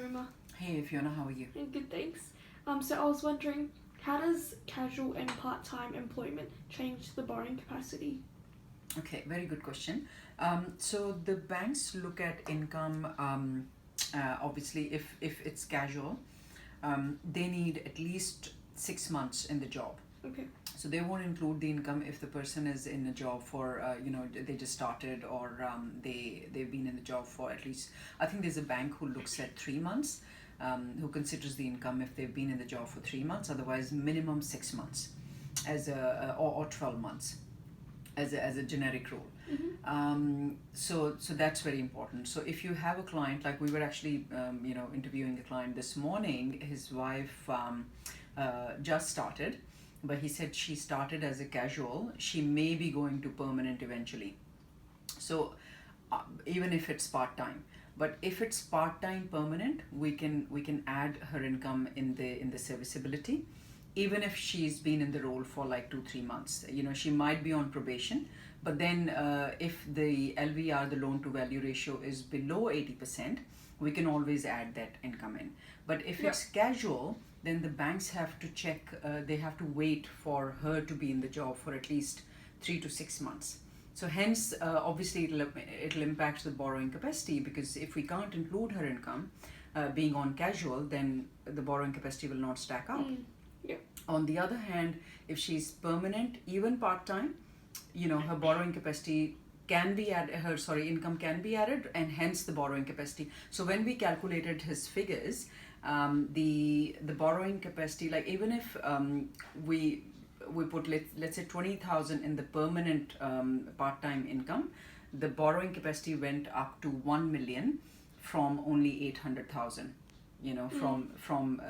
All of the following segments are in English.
Rima. Hey Fiona, how are you? Good, thanks. So I was wondering, how does casual and part-time employment change the borrowing capacity? Okay, very good question. So the banks look at income, obviously, if it's casual, they need at least 6 months in the job. Okay. So they won't include the income if the person is in a job for, they just started, or they've been in the job for at least, I think there's a bank who looks at 3 months, who considers the income if they've been in the job for 3 months, otherwise minimum 6 months or 12 months as a generic rule. So that's very important. So if you have a client, like we were actually interviewing a client this morning, his wife just started, but he said she started as a casual, she may be going to permanent eventually. So even if it's part-time, but if it's part-time permanent, we can add her income in the serviceability, even if she's been in the role for like 2-3 months. She might be on probation, but then if the LVR, the loan to value ratio, is below 80%, we can always add that income in. But if it's casual, then the banks have to check, they have to wait for her to be in the job for at least 3 to 6 months. So hence, obviously, it'll impact the borrowing capacity, because if we can't include her income being on casual, then the borrowing capacity will not stack up. On the other hand, if she's permanent, even part-time, her borrowing capacity can be added, income can be added, and hence the borrowing capacity. So when we calculated his figures, the borrowing capacity, like even if we put, let's say 20,000 in the permanent part-time income, the borrowing capacity went up to 1 million from only 800,000. From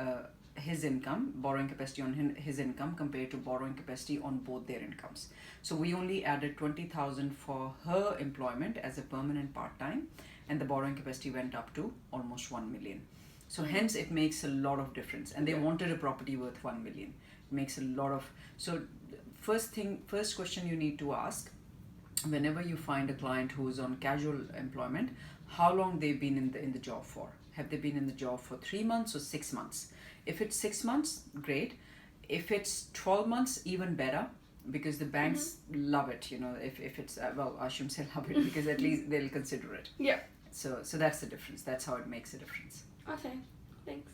his income, borrowing capacity on his income compared to borrowing capacity on both their incomes. So we only added 20,000 for her employment as a permanent part-time, and the borrowing capacity went up to almost 1 million. So hence it makes a lot of difference, and they wanted a property worth 1 million. It makes a lot of, so first question you need to ask whenever you find a client who is on casual employment, how long they've been in the job for. Have they been in the job for 3 months or 6 months? If it's 6 months, great. If it's 12 months, even better, because the banks love it. If it's well, I shouldn't say love it, because at least they'll consider it. Yeah. So that's the difference. That's how it makes a difference. Okay. Thanks.